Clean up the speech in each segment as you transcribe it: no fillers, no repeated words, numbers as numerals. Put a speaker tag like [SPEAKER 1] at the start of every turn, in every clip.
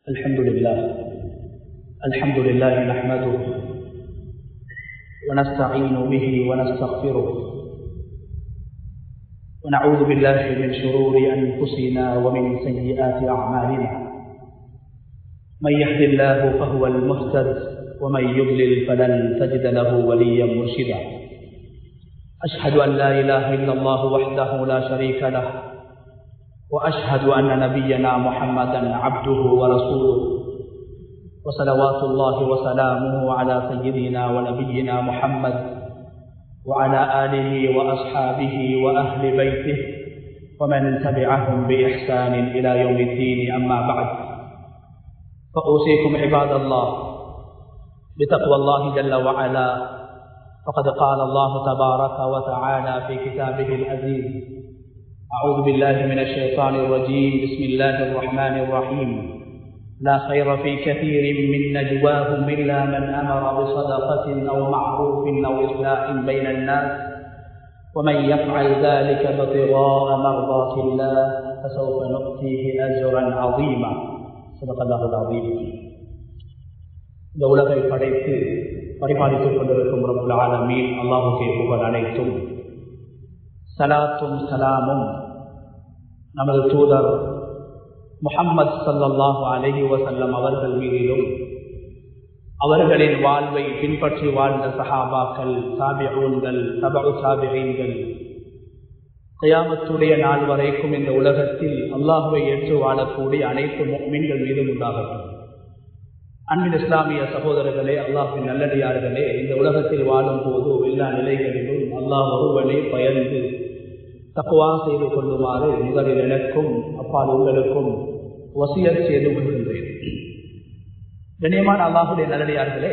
[SPEAKER 1] الحمد لله نحمده ونستعين به ونستغفره ونعوذ بالله من شرور أنفسنا ومن سيئات أعمالنا من يهد الله فهو المهتد ومن يضلل فلن تجد له وليا مرشدا أشهد أن لا إله إلا الله وحده لا شريك له وأشهد أن نبينا محمدا عبده ورسوله وصلوات الله وسلامه على سيدنا ونبينا محمد وعلى آله وأصحابه وأهل بيته ومن تبعهم بإحسان إلى يوم الدين. أما بعد، فأوصيكم عباد الله بتقوى الله جل وعلا، فقد قال الله تبارك وتعالى في كتابه العزيز: أعوذ بالله من الشيطان الرجيم، بسم الله الرحمن الرحيم: لا خير في كثير من نجواهم إلا من أمر بصدقة أو معروف أو إصلاح بين الناس ومن يفعل ذلك ابتغاء مرضات الله فسوف نؤتيه أجرا عظيما. صدق الله العظيم. இந்த உலகை படைத்து பரிபாலித்துக் கொண்டிருக்கும் ரப்புல் ஆலமீன் அல்லாஹ்வுக்கே புகழ் அனைத்தும். சலாத்தும் சலாமும் நமது தூதர் முஹம்மது ஸல்லல்லாஹு அலைஹி வஸல்லம் அவர்கள் மீதிலும், அவர்களின் வாழ்வை பின்பற்றி வாழ்ந்த சஹாபாக்கள், தாபிஊன்கள், தபஉ தாபிஈன்கள், கியாமத்துடைய நாள் வரைக்கும் இந்த உலகத்தில் அல்லாஹ்வை ஏற்று வாழக்கூடிய அனைத்து முஃமின்கள் மீதும் உண்டாகட்டும். அன்பின் இஸ்லாமிய சகோதரர்களே, அல்லாஹ்வின் நல்லடியார்களே, இந்த உலகத்தில் வாழும் போது எல்லா நிலைகளிலும் அல்லாஹ் ஒருவனை பயந்து தக்வா செய்து கொள்ளுமாறு முதலில் எனக்கும் அப்பால் உங்களுக்கும் வசியத் செய்து கொள்கின்றேன். கண்ணியமான அல்லாஹுடைய நல்லடியார்களே,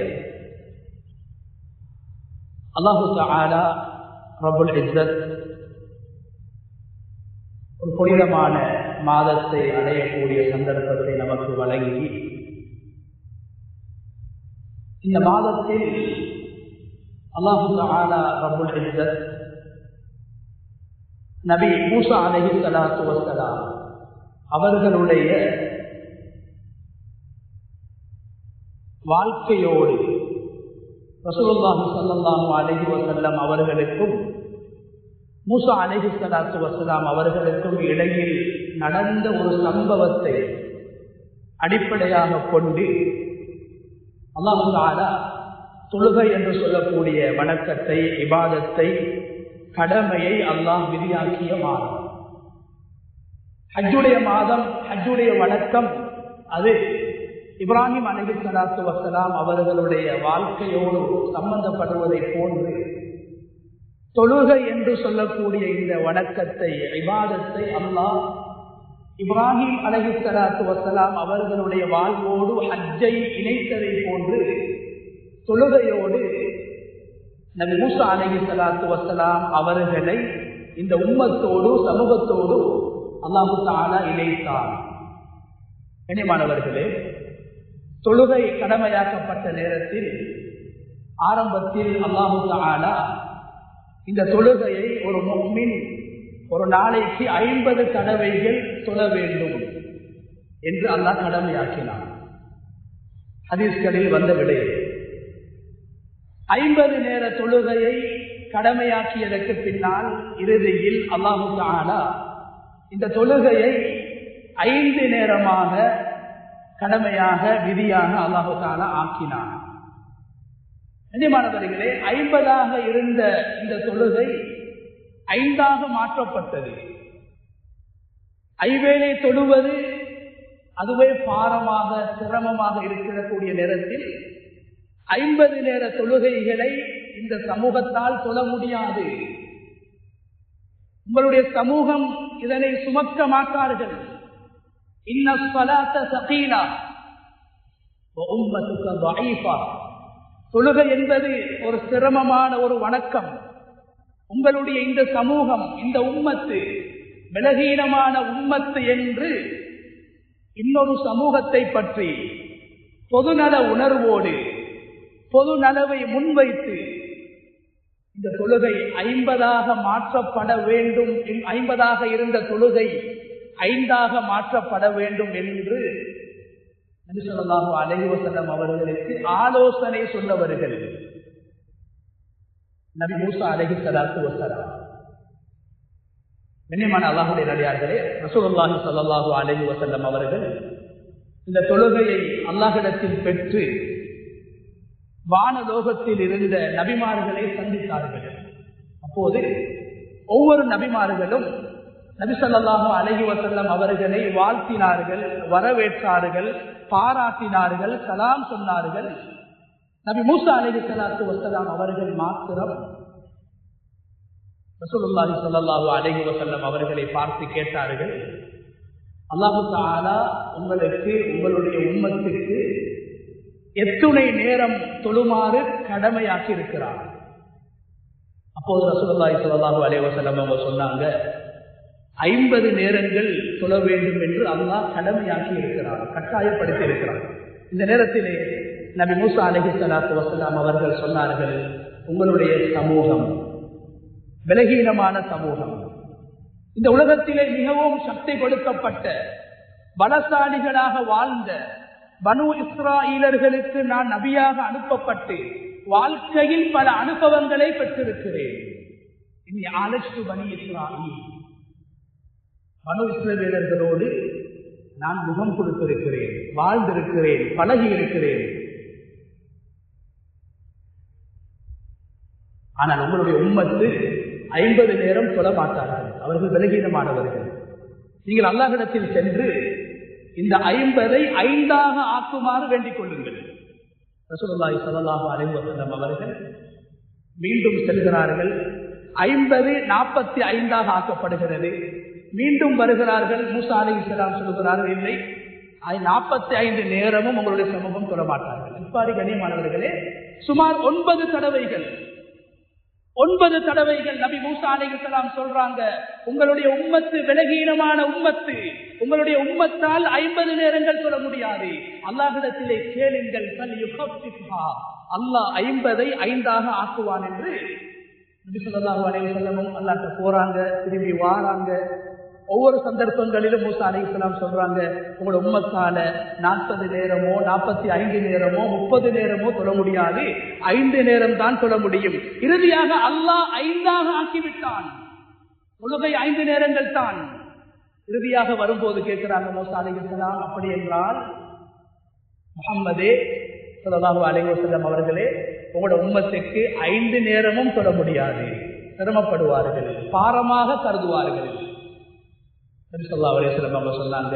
[SPEAKER 1] அல்லாஹு தஆலா ரப்புல் இஸ்ஸத் ஒரு புனிதமான மாதத்தை அடையக்கூடிய சந்தர்ப்பத்தை நமக்கு வழங்கி, இந்த மாதத்தில் அல்லாஹு தஆலா ரப்புல் இஸ்ஸத் நபி மூசா அலைஹிஸ்ஸலாத்து வஸ்ஸலாம் அவர்களுடைய வாழ்க்கையோடு ரசூலுல்லாஹி ஸல்லல்லாஹு அலைஹி வஸல்லம் அவர்களுக்கும் மூசா அலைஹிஸ்ஸலாத்து வஸ்ஸலாம் அவர்களுக்கும் இடையில் நடந்த ஒரு சம்பவத்தை அடிப்படையாக கொண்டு அல்லாஹ் தஆலா தொழுகை என்று சொல்லக்கூடிய வணக்கத்தை, இபாதத்தை, கடமையை அல்லாஹ் விதியாக்கிய மாதம். ஹஜ்ஜுடைய மாதம், ஹஜ்ஜுடைய வணக்கம், அது இப்ராஹிம் அலைஹிஸ்ஸலாத்து வஸ்ஸலாம் அவர்களுடைய வாழ்க்கையோடு சம்பந்தப்படுவதை போன்று தொழுகை என்று சொல்லக்கூடிய இந்த வணக்கத்தை, இபாதத்தை அல்லாஹ் இப்ராஹிம் அலைஹிஸ்ஸலாத்து வஸ்ஸலாம் அவர்களுடைய வாழ்வோடு ஹஜ்ஜை இணைத்ததை போன்று தொழுகையோடு நபி மூசா அலைஹிஸ்ஸலாத்து வஸ்ஸலாம் அவர்களை இந்த உம்மத்தோடு, சமூகத்தோடு அல்லாஹ் தஆலா இணைத்தார். கண்ணியமானவர்களே, தொழுகை கடமையாக்கப்பட்ட நேரத்தில் ஆரம்பத்தில் அல்லாஹ் தஆலா இந்த தொழுகையை ஒரு முஃமின் ஒரு நாளைக்கு 50 தடவைகள் தொழ வேண்டும் என்று அல்லாஹ் கடமையாக்கினார். ஹதீஸ்களில் வந்த விடை 50 நேர தொழுகையை கடமையாக்கியதற்கு பின்னால் இறுதியில் அல்லாஹ் தஆலா இந்த தொழுகையை 5 நேரமாக கடமையாக, விதியாக அல்லாஹ் தஆலா ஆக்கினார். கண்ணியமானவர்களே, 50ஆக இருந்த இந்த தொழுகை 5ஆக மாற்றப்பட்டது. ஐவேளை தொழுவது அதுவே பாரமாக, சிரமமாக இருக்கக்கூடிய நேரத்தில் 50 நேர தொழுகைகளை இந்த சமூகத்தால் தொழ முடியாது. உங்களுடைய சமூகம் இதனை சுமக்க மாட்டார்கள். இன்ன ஸலாத்த ஸகீலா வ உம்மத்துக ضعீஃபா. தொழுகை என்பது ஒரு சிரமமான ஒரு வணக்கம். உங்களுடைய இந்த சமூகம், இந்த உம்மத்து பலகீனமான உம்மத்து என்று இன்னொரு சமூகத்தை பற்றி பொதுநல உணர்வோடு, பொது நலவை முன்வைத்து இந்த தொழுகை 50ஆக மாற்றப்பட வேண்டும், 50ஆக இருந்த தொழுகை 5ஆக மாற்றப்பட வேண்டும் என்று நபி ஸல்லல்லாஹு அலைஹி வஸல்லம் அவர்களுக்கு ஆலோசனை சொன்னவர்கள் நபி மூசா அலைஹிஸ்ஸலாத்து வஸ்ஸலாம். கண்ணியமான அல்லாஹ்வுடைய நல்லடியார்களே, ரசூலுல்லாஹி ஸல்லல்லாஹு அலைஹி வஸல்லம் அவர்கள் இந்த தொழுகையை அல்லாஹ்விடத்தில் பெற்று வானலோகத்தில் இருந்த நபிமார்களை சந்தித்தார்கள். அப்போது ஒவ்வொரு நபிமார்களும் நபி ஸல்லல்லாஹு அலைஹி வஸல்லம் அவர்களை வாழ்த்தினார்கள், வரவேற்றார்கள், பாராட்டினார்கள், சலாம் சொன்னார்கள். நபி மூசா அலைஹிஸ்ஸலாத்து வஸ்ஸலாம் அவர்கள் மாத்திரம் ரசூலுல்லாஹி ஸல்லல்லாஹு அலைஹி வஸல்லம் அவர்களை பார்த்து கேட்டார்கள், அல்லாஹ் தஆலா உங்களுக்கு உங்களுடைய உம்மத்துக்கு எத்துணை நேரம் தொழுமாறு கடமையாக்கி இருக்கிறார்? அப்போது ரசூலுல்லாஹி ஸல்லல்லாஹு அலைஹி வஸல்லம் அவங்க சொன்னாங்க, 50 நேரங்கள் தொழ வேண்டும் என்று அல்லாஹ் கடமையாக்கி இருக்கிறார், கட்டாயப்படுத்தி இருக்கிறார். இந்த நேரத்திலே நபி மூசா அலைஹிஸ்ஸலாத்து வஸ்ஸலாம் அவர்கள் சொன்னார்கள், உங்களுடைய சமூகம் பலகீனமான சமூகம், இந்த உலகத்திலே மிகவும் சக்தி கொடுக்கப்பட்ட பலசாலிகளாக வாழ்ந்த பனு இஸ்ராயீலர்களுக்கு நான் நபியாக அனுப்பப்பட்டு வாழ்க்கையில் பல அனுபவங்களை பெற்றிருக்கிறேன். இனி ஆலஸ்து பனி இஸ்ராயீல், பனு இஸ்ரவேலர்களோடு நான் முகம் கொடுத்திருக்கிறேன், வாழ்ந்திருக்கிறேன், பழகி இருக்கிறேன். ஆனால் உங்களுடைய உம்மத்து 50 நேரம் தொழ மாட்டார்கள், அவர்கள் பலகீனமானவர்கள். நீங்கள் அல்லாஹ்விடத்தில் சென்று இந்த 50ஐ 5ஆக ஆக்குமாறு வேண்டிக் கொள்ளுங்கள். ரசூலுல்லாஹி ஸல்லல்லாஹு அலைஹி வஸல்லம் அவர்கள் மீண்டும் செல்கிறார்கள். 50 45ஆக ஆக்கப்படுகிறது. மீண்டும் வருகிறார்கள். மூசா அலைஹிஸ்ஸலாம் சொல்கிறார்கள், இல்லை, 45 நேரமும் உங்களுடைய சமூகம் தொழ மாட்டார்கள். இவ்வாறு கண்ணியமானவர்களே, சுமார் 9 தடவைகள் நபி மூசா அலைஹிஸ்ஸலாம் சொல்றாங்க, உங்களுடைய உம்மத்து பலகீனமான உம்மத்து, உங்களுடைய உம்மத்தால் 50 நேரங்கள் சொல்ல முடியாது, அல்லாஹ்விடத்திலே கேளுங்கள், அல்லாஹ் 50ஐ 5ஆக ஆக்குவான் என்று நபி ஸல்லல்லாஹு அலைஹி வஸல்லம் அல்லாஹ்ட்ட போறாங்க, திரும்பி வாராங்க. ஒவ்வொரு சந்தர்ப்பங்களிலும் மூசா அலைஹிஸ்ஸலாம் சொல்றாங்க, உங்களோட உம்மத்தால 40 நேரமோ 45 நேரமோ 30 நேரமோ தொழ முடியாது, 5 நேரம் தான் தொழ முடியும். இறுதியாக அல்லாஹ் 5ஆக ஆக்கிவிட்டான். தொழுகை 5 நேரங்கள் தான். இறுதியாக வரும்போது கேட்கிறாங்க மூசா அலைஹிஸ்ஸலாம், அப்படி என்றால் முஹம்மதே ஸல்லல்லாஹு அலைஹி வஸல்லம் அவர்களே, உங்களோட உம்மத்துக்கு 5 நேரமும் தொழ முடியாது, சிரமப்படுவார்கள், பாரமாக கருதுவார்கள். ஸல்லல்லாஹு அலைஹி வஸல்லம் அவங்க சொன்னாங்க,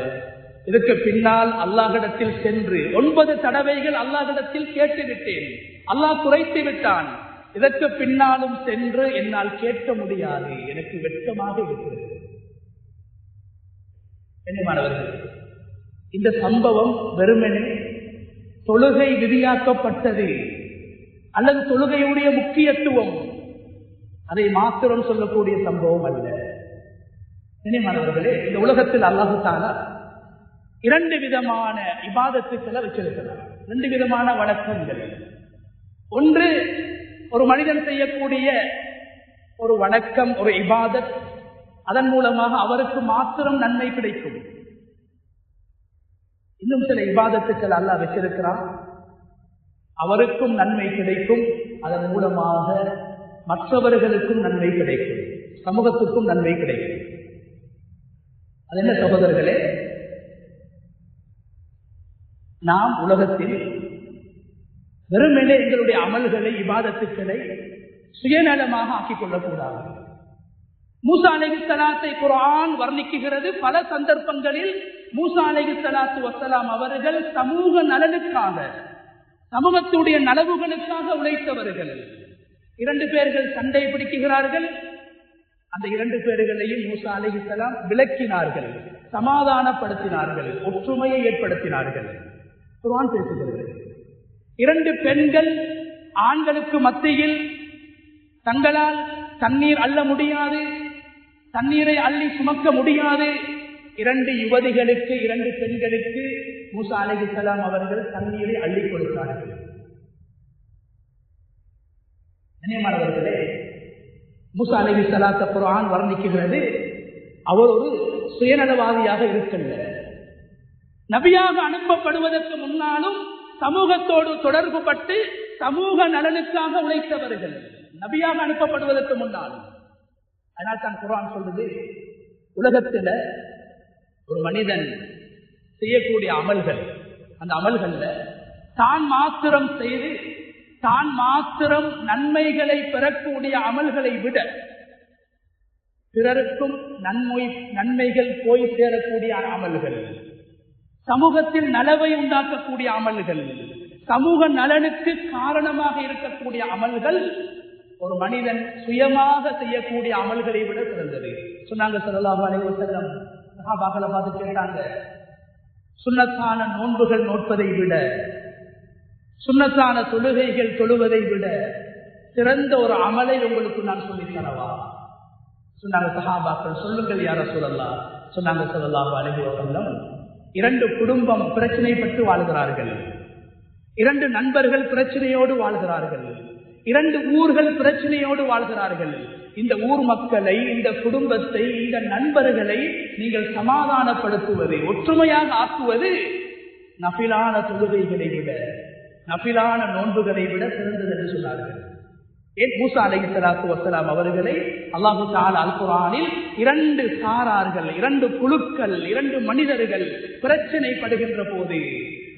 [SPEAKER 1] இதற்கு பின்னால் அல்லாஹ்விடத்தில் சென்று 9 தடவைகள் அல்லாஹ்விடத்தில் கேட்டுவிட்டேன், அல்லாஹ் குறைத்து விட்டான். இதற்கு பின்னாலும் சென்று என்னால் கேட்க முடியாது, எனக்கு வெட்கமாக இருக்கிறது. கண்ணியமானவர்களே, இந்த சம்பவம் வெறுமனே தொழுகை விதியாக்கப்பட்டது அல்லது தொழுகையுடைய முக்கியத்துவம் அதை மாத்திரம் சொல்லக்கூடிய சம்பவம் அல்ல. கண்ணியமானவர்களே, இந்த உலகத்தில் அல்லாஹ் தஆலா 2 விதமான இபாதத்துக்களை வச்சிருக்கிறார், 2 விதமான வணக்கங்கள். ஒன்று, ஒரு மனிதன் செய்யக்கூடிய ஒரு வணக்கம், ஒரு இபாதத், அதன் மூலமாக அவருக்கு மாத்திரம் நன்மை கிடைக்கும். இன்னும் சில இபாதத்துக்கள் அல்லாஹ் வச்சிருக்கிறான், அவருக்கும் நன்மை கிடைக்கும், அதன் மூலமாக மற்றவர்களுக்கும் நன்மை கிடைக்கும், சமூகத்துக்கும் நன்மை கிடைக்கும். அது என்ன சகோதரர்களே, நாம் உலகத்தில் வெறுமனே எங்களுடைய அமல்களை இபாதத்துக்களை சுயநலமாக ஆக்கிக் கொள்ளக்கூடாது. மூசா அலைஹிஸ்ஸலாத்தை குர்ஆன் வர்ணிக்குகிறது. பல சந்தர்ப்பங்களில் மூசா அலைஹிஸ்ஸலாத்து வஸ்ஸலாம் அவர்கள் சமூக நலனுக்காக, சமூகத்துடைய நலவுகளுக்காக உழைத்தவர்கள். 2 பேர்கள் சண்டை பிடிக்கிறார்கள். அந்த 2 பேர்களையும் மூசா அலைஹிஸ்ஸலாம் விளக்கினார்கள், சமாதானப்படுத்தினார்கள், ஒற்றுமையை ஏற்படுத்தினார்கள். குர்ஆன் பேசுகிறது, 2 பெண்கள் ஆண்களுக்கு மத்தியில் தங்களால் தண்ணீர் அள்ள முடியாது, தண்ணீரை அள்ளி சுமக்க முடியாது. 2 யுவதிகளுக்கு, 2 பெண்களுக்கு மூசா அலைஹிஸ்ஸலாம் அவர்கள் தண்ணீரை அள்ளி கொடுத்தார்கள். கண்ணியமானவர்களே, மூசா அலைஹிஸ்ஸலாத்தை குர்ஆன் வர்ணிக்குகிறது, அவர் ஒரு சுயநலவாதியாக இருக்கின்ற, நபியாக அனுப்பப்படுவதற்கு முன்னாலும் சமூகத்தோடு தொடர்பு பட்டு சமூக நலனுக்காக உழைத்தவர்கள், நபியாக அனுப்பப்படுவதற்கு முன்னாலும். அதனால் தான் குர்ஆன் சொல்றது, உலகத்தில் ஒரு மனிதன் செய்யக்கூடிய அமல்கள், அந்த அமல்கள்ல தான் மாத்திரம் செய்து தான் மாத்திரம் நன்மைகளை பெறக்கூடிய அமல்களை விட பிறருக்கும் நன்மைகள் போய் சேரக்கூடிய அமல்கள், சமூகத்தில் நலவை உண்டாக்கக்கூடிய அமல்கள், சமூக நலனுக்கு காரணமாக இருக்கக்கூடிய அமல்கள் ஒரு மனிதன் சுயமாக செய்யக்கூடிய அமல்களை விட சிறந்தது சொன்னாங்க ஸல்லல்லாஹு அலைஹி வஸல்லம். சஹாபாக்களை பார்த்து கேட்டாங்க, சுன்னத்தான நோன்புகள் நோட்பதை விட, சுன்னத்தான தொழுகைகள் தொழுவதை விட சிறந்த ஒரு அமலை உங்களுக்கு நான் சொல்லித் தரவா? சொன்னாங்க சஹாபாக்கள், சொல்லுங்கள் யா ரசூலல்லாஹ். சொன்னாங்க ஸல்லல்லாஹு அலைஹி வஸல்லம், 2 குடும்பம் பிரச்சனைப்பட்டு வாழ்கிறார்கள், 2 நண்பர்கள் பிரச்சனையோடு வாழ்கிறார்கள், 2 ஊர்கள் பிரச்சனையோடு வாழ்கிறார்கள். இந்த ஊர் மக்களை, இந்த குடும்பத்தை, இந்த நண்பர்களை நீங்கள் சமாதானப்படுத்துவது, ஒற்றுமையாக ஆக்குவது நஃபிலான தொழுகைகளை விட, நஃபிலான நோன்புகளை விட சிறந்தது என்று சொன்னார்கள். ஏன் மூசா அலைஹிஸ்ஸலாத்து வஸ்ஸலாம் அவர்களை அல்லாஹு தஆலா அல் குர்ஆனில் 2 சாரார்கள், 2 குழுக்கள், 2 மனிதர்கள் பிரச்சனைப்படுகின்ற போது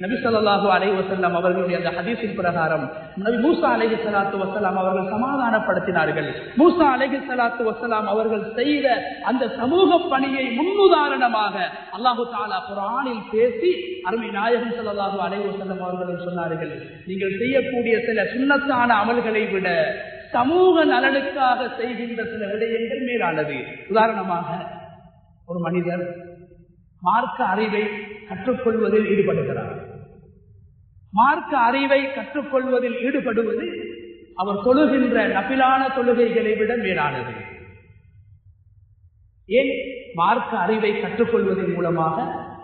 [SPEAKER 1] நபி ஸல்லல்லாஹு அலைஹி வஸல்லம் அவர்களுடைய அந்த ஹதீஸின் பிரகாரம் நபி மூசா அலைஹிஸ்ஸலாத்து வஸ்ஸலாம் அவர்கள் சமாதானப்படுத்தினார்கள். மூசா அலைஹிஸ்ஸலாத்து வஸ்ஸலாம் அவர்கள் செய்த அந்த சமூக பணியை முன்னுதாரணமாக அல்லாஹு தஆலா குர்ஆனில் பேசி அருமை நாயகம் ஸல்லல்லாஹு அலைஹி வஸல்லம் அவர்கள் சொன்னார்கள், நீங்கள் செய்யக்கூடிய சில சுன்னத்தான அமல்களை விட சமூக நலனுக்காக செய்கின்ற சில விடயங்கள் மேலானது. உதாரணமாக, ஒரு மனிதர் மார்க்க அறிவை கற்றுக்கொள்வதில் ஈடுபடுகிறார். மார்க்க அறிவை கற்றுக்கொள்வதில் ஈடுபடுவது அவர் தொழுகின்ற நபிலான தொழுகைகளை விட மேலானது. ஏன்? மார்க்க அறிவை கற்றுக்கொள்வதன் மூலமாக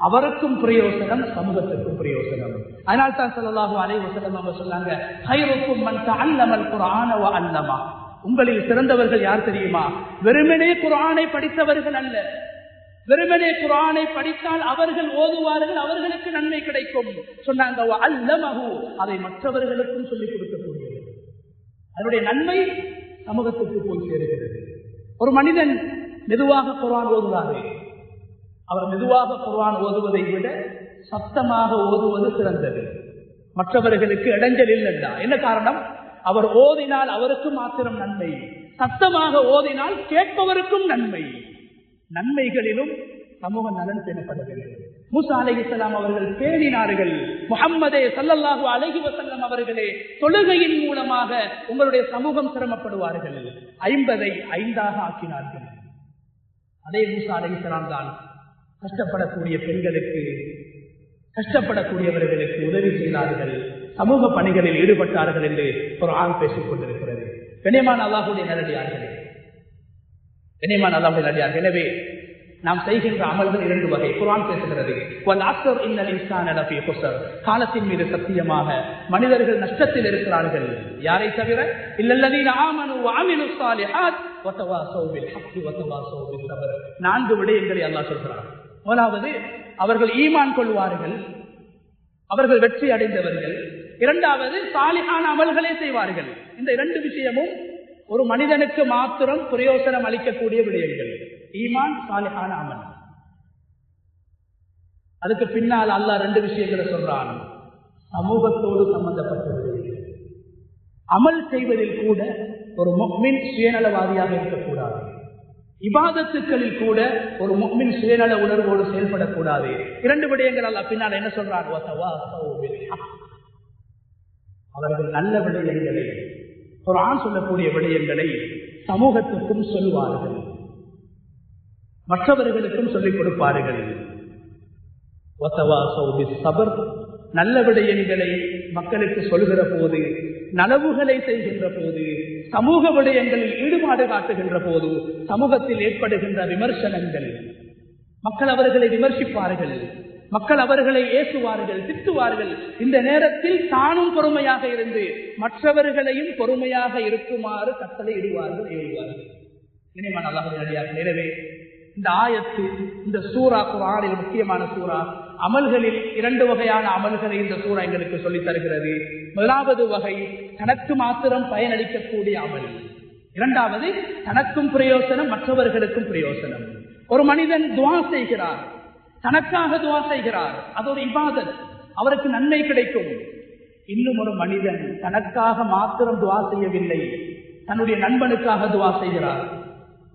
[SPEAKER 1] அவருக்கும் பிரயோசனம், சமூகத்திற்கும் பிரயோசனம். அதனால் தான் ஸல்லல்லாஹு அலைஹி வஸல்லம் அவங்க சொன்னாங்க, கைருக்கும் மன் தஅல்லமல் குர்ஆன வ அல்லமா. உங்களில் சிறந்தவர்கள் யார் தெரியுமா? வெறுமனே குர்ஆனை படித்தவர்கள் அல்ல. வெறுமனே குர்ஆனை படித்தால் அவர்கள் ஓதுவார்கள், அவர்களுக்கு நன்மை கிடைக்கும் சொன்னாங்க. வ அல்லமஹு, அதை மற்றவர்களுக்கும் சொல்லிக் கொடுக்கக்கூடியது. அதனுடைய நன்மை சமூகத்துக்கு போய் சேருகிறது. ஒரு மனிதன் மெதுவாக குர்ஆன் ஓதுவாரே, அவர் மெதுவாக குர்ஆன் ஓதுவதை விட சத்தமாக ஓதுவது சிறந்தது. மற்றவர்களுக்கு இடைஞ்சல் இல்லைன்னா என்ன காரணம்? அவர் ஓதினால் அவருக்கு மாத்திரம் நன்மை, சத்தமாக ஓதினால் கேட்பவருக்கும் நன்மை. நன்மைகளிலும் சமூக நலன் பேணப்பட வேண்டும். மூசா அலைஹிஸ்ஸலாம் அவர்கள் பேணினார்கள். முஹம்மதே ஸல்லல்லாஹு அலைஹி வஸல்லம் அவர்களே, தொழுகையின் மூலமாக உங்களுடைய சமூகம் சிரமப்படுவார்கள். 50ஐ 5ஆக ஆக்கினார்கள். அதே மூசா அலைஹிஸ்ஸலாம் தான் கஷ்டப்படக்கூடிய பெண்களுக்கு, கஷ்டப்படக்கூடியவர்களுக்கு உதவி செய்தார்கள், சமூக பணிகளில் ஈடுபட்டார்கள் என்று குர்ஆன் பேசிக் கொண்டிருக்கிறது. கண்ணியமான அல்லாஹ்வுடைய நல்லடியார்களே, கண்ணியமான அல்லாஹ்வுடைய நல்லடியார்களே, எனவே நாம் செய்கின்ற அமல்கள் 2 வகை. குர்ஆன் பேசுகிறது, வல் அஸ்ர் இன்னல் இன்சான லஃபீ குஸ்ர். காலத்தின் மீது சத்தியமாக மனிதர்கள் நஷ்டத்தில் இருக்கிறார்கள். யாரை தவிர? இல்லல்லதீன ஆமனு வ அமிலுஸ் ஸாலிஹாத் வ தவாஸௌ பில் ஹக்கி வ தவாஸௌ பிஸ் ஸப்ர். 4 விடயங்களை அல்லாஹ் சொல்கிறார். முதலாவது, அவர்கள் ஈமான் கொள்வார்கள், அவர்கள் வெற்றி அடைந்தவர்கள். 2வது, சாலிஹான அமல்களை செய்வார்கள். இந்த 2 விஷயமும் ஒரு மனிதனுக்கு மாத்திரம் பிரயோசனம் அளிக்கக்கூடிய விடயங்கள். ஈமான், சாலிஹான அமல். அதுக்கு பின்னால் அல்லாஹ் 2 விஷயங்களை சொல்றான். சமூகத்தோடு சம்பந்தப்பட்ட விடயங்கள். அமல் செய்வதில் கூட ஒரு முஃமின் சுயநலவாதியாக இருக்கக்கூடாது. இபாதத்துக்களில் கூட ஒரு முஃமின் சுயநல உணர்வோடு செயல்படக்கூடாது. 2 விடயங்கள் அல்லாஹ் பின்னால் என்ன சொல்றான்? அவர்கள் நல்ல விடயங்களை, குர்ஆன் சொல்லக்கூடிய விடயங்களை சமூகத்துக்கும் சொல்வார்கள், மற்றவர்களுக்கும் சொல்லிக் கொடுப்பார்கள். நல்ல விடயங்களை மக்களுக்கு சொல்கிற போது, நலவுகளை செய்கின்ற போது, சமூக விடயங்களில் ஈடுபாடு காட்டுகின்ற போது சமூகத்தில் ஏற்படுகின்ற விமர்சனங்கள், மக்கள் அவர்களை விமர்சிப்பார்கள், மக்கள் அவர்களை ஏசுவார்கள், திட்டுவார்கள். இந்த நேரத்தில் தானும் பொறுமையாக இருந்து மற்றவர்களையும் பொறுமையாக இருக்குமாறு கட்டளை இடுவார்கள், எழுவார்கள். இனிமான அல்லாஹ்வுடைய அடியார்களே, எனவே இந்த ஆயத்து, இந்த சூரா குர்ஆனில் முக்கியமான சூரா, அமல்களில் 2 வகையான அமல்களை இந்த சூரா எங்களுக்கு சொல்லித் தருகிறது. முதலாவது வகை தனக்கு மாத்திரம் பயனளிக்கக்கூடிய அமல். இரண்டாவது தனக்கும் பிரயோசனம், மற்றவர்களுக்கும் பிரயோசனம். ஒரு மனிதன் துஆ செய்கிறார், தனக்காக துஆ செய்கிறார், அது ஒரு இபாதத், அவருக்கு நன்மை கிடைக்கும். இன்னும் ஒரு மனிதன் தனக்காக மாத்திரம் துஆ செய்யவில்லை, தன்னுடைய நண்பனுக்காக துஆ செய்கிறார்,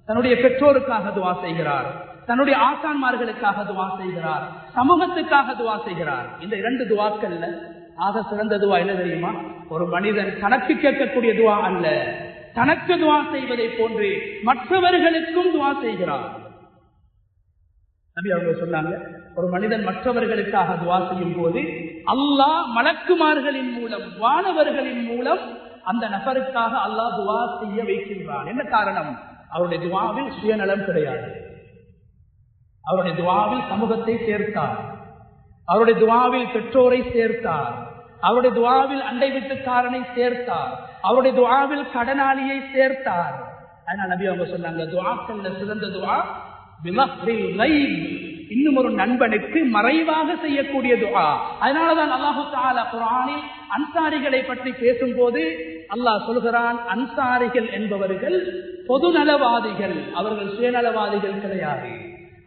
[SPEAKER 1] தன்னுடைய பெற்றோருக்காக துஆ செய்கிறார், தன்னுடைய ஆசான்மார்களுக்காக துஆ செய்கிறார், சமூகத்துக்காக துஆ செய்கிறார். இந்த 2 துஆக்கள்ல ஆக சிறந்த துஆ என்ன தெரியுமா? ஒரு மனிதன் தனக்கு கேட்கக்கூடிய துஆ அல்ல, தனக்கு துஆ செய்வதை போன்று மற்றவர்களுக்கும் துஆ செய்கிறார். நபி அவங்க சொன்னாங்க, ஒரு மனிதன் மற்றவர்களுக்காக துஆ செய்யும் போது அல்லாஹ் மலக்குமார்களின் மூலம், வானவர்களின் மூலம் அந்த நபருக்காக அல்லாஹ் துஆ செய்ய வைக்கின்றான். என்ன காரணம்? அவருடைய துஆவில் சுயநலம் கிடையாது. அவருடைய துஆவில் சமூகத்தை சேர்த்தார், அவருடைய துஆவில் பெற்றோரை சேர்த்தார், அவருடைய துஆவில் அண்டை வீட்டுக்காரனை சேர்த்தார், அவருடைய துஆவில் கடனாளியை சேர்த்தார். அதனால நபி அவங்க சொன்னாங்க, துஆக்கள்ல சிறந்த துஆ பிலஃபில் கைப், இன்னும் ஒரு நண்பனுக்கு மறைவாக செய்யக்கூடிய துஆ. அதனாலதான் அல்லாஹு தஆலா குர்ஆனில் அன்சாரிகளை பற்றி பேசும்போது அல்லாஹ் சொல்கிறான், அன்சாரிகள் என்பவர்கள் பொதுநலவாதிகள், அவர்கள் சுயநலவாதிகள் கிடையாது.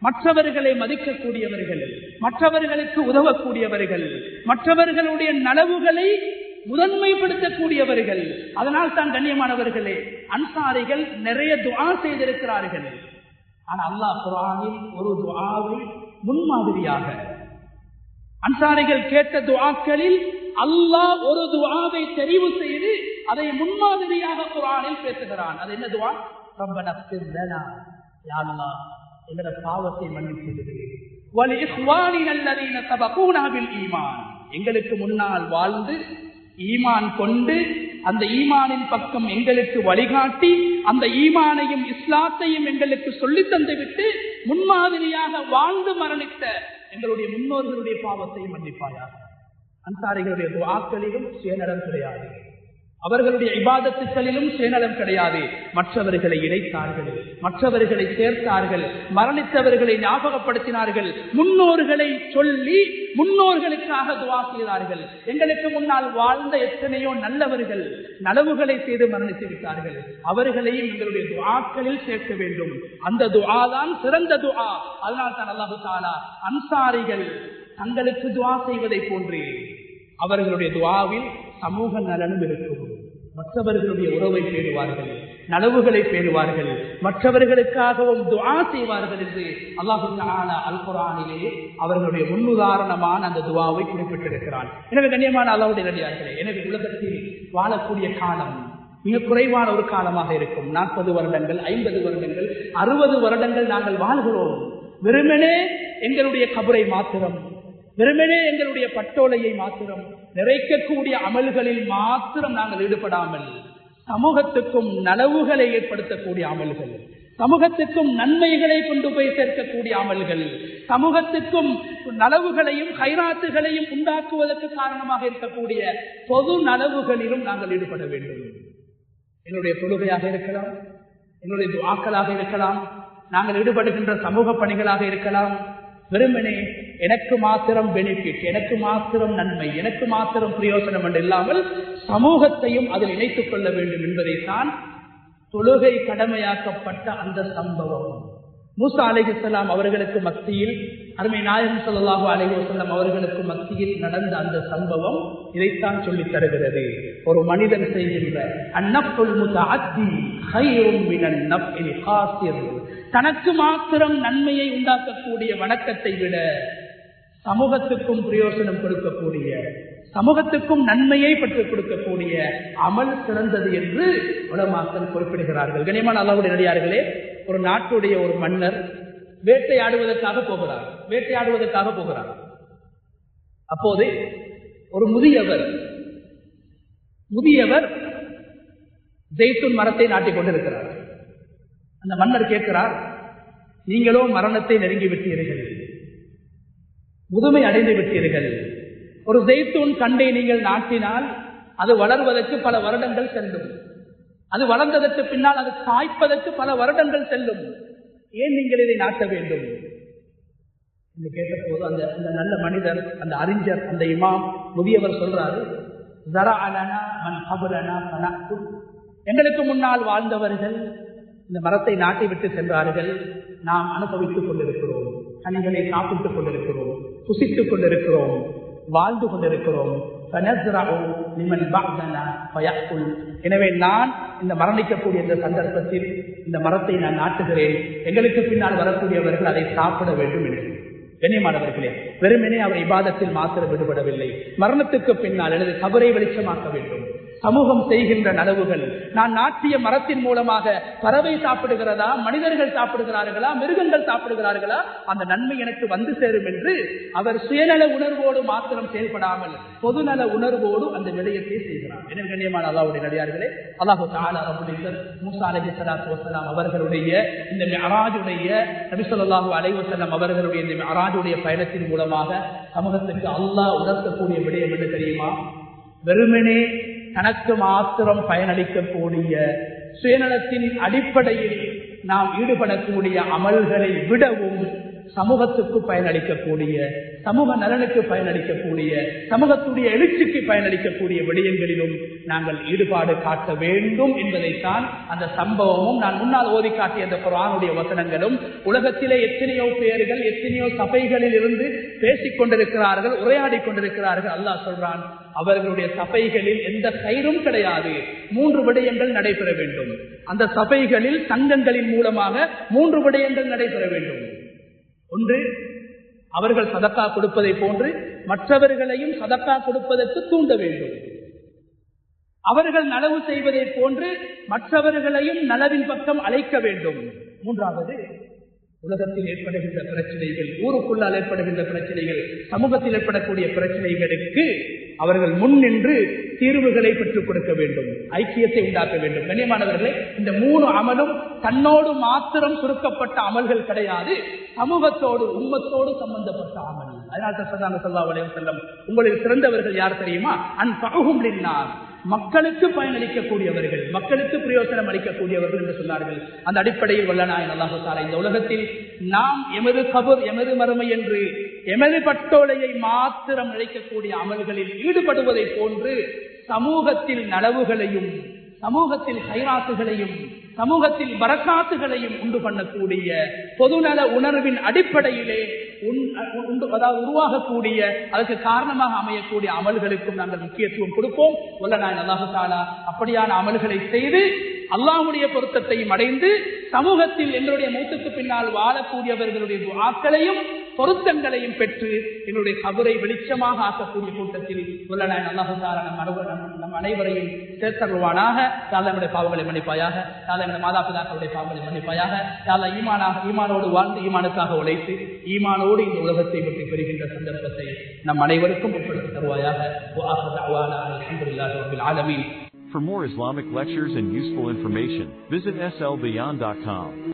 [SPEAKER 1] மற்றவர்களை மதிக்கக்கூடியவர்கள், மற்றவர்களுக்கு உதவக்கூடியவர்கள், மற்றவர்களுடைய நலவுகளை முதன்மைப்படுத்தக்கூடியவர்கள். அதனால் தான் கண்ணியமானவர்களே, அன்சாரிகள் நிறைய துஆ செய்திருக்கிறார்கள். ஆனால் அல்லாஹ் குர்ஆனில் ஒரு துஆவை முன்மாதிரியாக, அன்சாரிகள் கேட்ட துஆக்களில் அல்லாஹ் ஒரு துஆவை தெரிவு செய்து அதை முன்மாதிரியாக குர்ஆனில் பேசுகிறான். அது என்ன துஆ? ரப்பனா ஃபிர் லனா, யா அல்லாஹ் எங்கட பாவத்தை மன்னித்து வலி இஹ்வானினா அல்லதீன சபகூனா பில் ஈமான், எங்களுக்கு முன்னால் வாழ்ந்து ஈமான் கொண்டு அந்த ஈமானின் பக்கம் எங்களுக்கு வழிகாட்டி அந்த ஈமானையும் இஸ்லாத்தையும் எங்களுக்கு சொல்லி தந்துவிட்டு முன்மாதிரியாக வாழ்ந்து மரணித்த எங்களுடைய முன்னோர்களுடைய பாவத்தை மன்னிப்பாயாக. அன்சாரிகளுடைய துஆக்களிலும் சுயநலம் கிடையாது, அவர்களுடைய இபாதத்துக்களிலும் சுயநலம் கிடையாது. மற்றவர்களை இணைத்தார்கள், மற்றவர்களை சேர்த்தார்கள், மரணித்தவர்களை ஞாபகப்படுத்தினார்கள், முன்னோர்களை சொல்லி முன்னோர்களுக்காக துஆ செய்தார்கள். எங்களுக்கு முன்னால் வாழ்ந்த எத்தனையோ நல்லவர்கள் நலவுகளை செய்து மரணித்து விட்டார்கள், அவர்களையும் எங்களுடைய துஆக்களில் சேர்க்க வேண்டும். அந்த துஆ தான் சிறந்த துஆ. அதனால் தான் அல்லாஹு தஆலா அன்சாரிகள் தங்களுக்கு துஆ செய்வதை போன்று அவர்களுடைய துஆவில் சமூக நலனும் இருக்கும். மற்றவர்களுடைய உறவை பேணுவார்கள், நலவுகளை பேணுவார்கள், மற்றவர்களுக்காகவும் துஆ செய்வார்கள் என்று அல்லாஹு தஆலா அல் குர்ஆனிலே அவர்களுடைய முன்னுதாரணமான அந்த துஆவை குறிப்பிட்டிருக்கிறான். எனவே கண்ணியமான அல்லாஹ்வுடைய நல்லடியார்களே, எனவே உலகத்தில் வாழக்கூடிய காலம் மிக குறைவான ஒரு காலமாக இருக்கும். 40 வருடங்கள், 50 வருடங்கள், 60 வருடங்கள் நாங்கள் வாழ்கிறோம். வெறுமனே எங்களுடைய கபரை மாத்திரம், வெறுமனே எங்களுடைய பட்டோலையை மாத்திரம் நிறைக்கக்கூடிய அமல்களில் மாத்திரம் நாங்கள் ஈடுபடாமல் சமூகத்துக்கும் நலவுகளை ஏற்படுத்தக்கூடிய அமல்கள், சமூகத்துக்கும் நன்மைகளை கொண்டு போய் சேர்க்கக்கூடிய அமல்கள், சமூகத்துக்கும் நலவுகளையும் கைராத்துகளையும் உண்டாக்குவதற்கு காரணமாக இருக்கக்கூடிய பொது நலவுகளிலும் நாங்கள் ஈடுபட வேண்டும். என்னுடைய தொழுகையாக இருக்கலாம், என்னுடைய துஆக்களாக இருக்கலாம், நாங்கள் ஈடுபடுகின்ற சமூக பணிகளாக இருக்கலாம். வெறுமனே எனக்கு மாத்திரம் பெனிஃபிட், எனக்கு மாத்திரம் நன்மை, எனக்கு மாத்திரம் பிரயோசனம் என்று இல்லாமல் சமூகத்தையும் அதில் இணைத்துக் கொள்ள வேண்டும் என்பதைத்தான் தொழுகை கடமையாக்கப்பட்ட அந்த சம்பவம், மூசா அலைஹிஸ்ஸலாம் அவர்களுக்கு மத்தியில், அருமை நாயகம் ஸல்லல்லாஹு அலைஹி வஸல்லம் அவர்களுக்கு மத்தியில் நடந்த அந்த சம்பவம் இதைத்தான் சொல்லித் தருகிறது. ஒரு மனிதன் செய்கின்ற அன்னஃபுல் முத்தஅத்தி கைரும் மினன் நஃபில் காசிர், தனக்கு மாத்திரம் நன்மையை உண்டாக்கக்கூடிய வணக்கத்தை விட சமூகத்துக்கும் பிரயோசனம் கொடுக்கக்கூடிய, சமூகத்துக்கும் நன்மையை பெற்றுக் கொடுக்கக்கூடிய அமல் சிறந்தது என்று உலமாக்கள் குறிப்பிடுகிறார்கள். கண்ணியமான அல்லாஹ்வுடைய நல்லடியார்களே, ஒரு நாட்டுடைய ஒரு மன்னர் வேட்டையாடுவதற்காக போகிறார். அப்போது ஒரு முதியவர் ஜெய்துன் மரத்தை நாட்டிக் கொண்டிருக்கிறார். அந்த மன்னர் கேட்கிறார், நீங்களோ மரணத்தை நெருங்கி விட்டீர்கள், முதுமை அடைந்து விட்டீர்கள். ஒரு ஜெய்துன் கண்டை நீங்கள் நாட்டினால் அது வளர்வதற்கு பல வருடங்கள் செல்லும், அது வளர்ந்ததற்கு பின்னால் அது காய்ப்பதற்கு பல வருடங்கள் செல்லும். ஏன் நீங்கள் இதை நாட்ட வேண்டும்? என்று கேட்டபோது அந்த அந்த நல்ல மனிதர், அந்த அறிஞர், அந்த இமாம் முதியவர் சொல்றாரு, எங்களுக்கு முன்னால் வாழ்ந்தவர்கள் இந்த மரத்தை நாட்டை விட்டு சென்றார்கள், நாம் அனுபவித்துக் கொண்டிருக்கிறோம், கனிகளை சாப்பிட்டுக் கொண்டிருக்கிறோம், புசித்துக் கொண்டிருக்கிறோம், வாழ்ந்து கொண்டிருக்கிறோம். எனவே நான் இந்த மரணிக்கக்கூடிய இந்த சந்தர்ப்பத்தில் இந்த மரத்தை நான் நாட்டுகிறேன், எங்களுக்கு பின்னால் வரக்கூடியவர்கள் அதை சாப்பிட வேண்டும் என்று. கண்ணியமானவர்களே, வெறுமனே அவர் இபாதத்தில் மாத்திரம் விடுபடவில்லை, மரணத்துக்கு பின்னால் எனது கபரை வெளிச்சமாக்க வேண்டும். சமூகம் செய்கின்ற நலவுகள், நான் நாட்டிய மரத்தின் மூலமாக பறவை சாப்பிடுகிறதா, மனிதர்கள் சாப்பிடுகிறார்களா, மிருகங்கள் சாப்பிடுகிறார்களா, அந்த நன்மை எனக்கு வந்து சேரும் என்று அவர் சுயநல உணர்வோடு மாத்திரம் செயல்படாமல் பொதுநல உணர்வோடு அந்த விடயத்தை செய்கிறார். எனவே கண்ணியமான அல்லாஹ்வுடைய நடிகார்களே, அல்லாஹு தஆலா ரப்பல் இஸ்ஸத் மூஸா அலைஹிஸ்ஸலாத்து வஸ்ஸலாம் அவர்களுடைய இந்த மிஅராஜுடைய, நபி ஸல்லல்லாஹு அலைஹி வஸல்லம் அவர்களுடைய இந்த மிஅராஜுடைய பயணத்தின் மூலமாக சமூகத்துக்கு அல்லாஹ் உணர்த்தக்கூடிய விடயம் என்ன தெரியுமா? வெறுமனே தனக்கு மாத்திரம் பயனளிக்கக்கூடிய சுயநலத்தின் அடிப்படையில் நாம் ஈடுபடக்கூடிய அமல்களை விடவும் சமூகத்துக்கு பயனளிக்கக்கூடிய, சமூக நலனுக்கு பயனளிக்கக்கூடிய, சமூகத்துடைய எழுச்சிக்கு பயனளிக்கக்கூடிய விடயங்களிலும் நாங்கள் ஈடுபாடு காட்ட வேண்டும் என்பதைத்தான் அந்த சம்பவமும் நான் முன்னால் ஓதி காட்டிய அந்த குர்ஆனுடைய வசனங்களும். உலகத்திலே எத்தனையோ பேர்கள் எத்தனையோ சபைகளில் இருந்து பேசிக் கொண்டிருக்கிறார்கள், உரையாடி கொண்டிருக்கிறார்கள். அல்லாஹ் சொல்றான், அவர்களுடைய சபைகளில் எந்த கயிறும் கிடையாது, 3 விடயங்கள் நடைபெற வேண்டும். அந்த சபைகளில் சங்கங்களின் மூலமாக 3 விடயங்கள் நடைபெற வேண்டும். ஒன்று, அவர்கள் சதக்கா கொடுப்பதை போன்று மற்றவர்களையும் சதக்கா கொடுப்பதற்கு தூண்ட வேண்டும். அவர்கள் நலவு செய்வதை போன்று மற்றவர்களையும் நலவின் பக்கம் அழைக்க வேண்டும். மூன்றாவது, உலகத்தில் ஏற்படுகின்ற பிரச்சனைகள், ஊருக்குள்ளால் ஏற்படுகின்ற பிரச்சனைகள், சமூகத்தில் ஏற்படக்கூடிய பிரச்சனைகளுக்கு அவர்கள் முன் நின்று தீர்வுகளை பெற்றுக் கொடுக்க வேண்டும், ஐக்கியத்தை உண்டாக்க வேண்டும். கண்ணியமானவர்களே, இந்த 3 அமலும் தன்னோடு மாத்திரம் சுருக்கப்பட்ட அமல்கள் கிடையாது, சமூகத்தோடு உம்மத்தோடு சம்பந்தப்பட்ட அமல். அதனால் தான் ஸல்லல்லாஹு அலைஹி வஸல்லம், உங்களில் சிறந்தவர்கள் யார் தெரியுமா? அன்ஃபஅஹும் லின்னாஸ், மக்களுக்கு பயனளிக்கக்கூடியவர்கள், மக்களுக்கு பிரயோசனம் அளிக்கக்கூடியவர்கள் என்று சொன்னார்கள். அந்த அடிப்படையில் வல்லநாயன் அல்லாஹு தஆலா இந்த உலகத்தில் நாம் எமது கபர், எமது மறுமை என்று எமது பட்டோலையை மாத்திரம் அழைக்கக்கூடிய அமல்களில் ஈடுபடுவதை போன்று சமூகத்தில் நலவுகளையும், சமூகத்தில் ஹைராத்துகளையும், சமூகத்தில் பரக்காத்துகளையும் உண்டு பண்ணக்கூடிய பொதுநல உணர்வின் அடிப்படையிலே உருவாகக்கூடிய, அதற்கு காரணமாக அமையக்கூடிய அமல்களுக்கும் நாங்கள் முக்கியத்துவம் கொடுப்போம். வல்லநாயன் அல்லாஹு தஆலா அப்படியான அமல்களை செய்து அல்லாஹ்வுடைய பொருத்தத்தையும் அடைந்து சமூகத்தில் எங்களுடைய மூத்துக்கு பின்னால் வாழக்கூடியவர்களுடைய துஆக்களையும் பொருத்தங்களையும் பெற்று எங்களுடைய கபரை வெளிச்சமாக ஆக்கக்கூடிய கூட்டத்தில் வல்லநாயன் அல்லாஹு தஆலா நம் அனைவரையும் சேர்த்தருள்வானாக. நம்முடைய பாவங்களை மன்னிப்பாயாக, நம்முடைய மாதா பிதாக்களுடைய பாவங்களை மன்னிப்பாயாக. ஈமானோடு வாழ்ந்து ஈமானுக்காக உழைத்து ஈமானோடு இந்த உலகத்தை விட்டு பெறுகின்ற சந்தர்ப்பத்தை நம் அனைவருக்கும் உட்படுத்தி தருவாயாக.
[SPEAKER 2] For more Islamic lectures and useful information, visit slbeyond.com.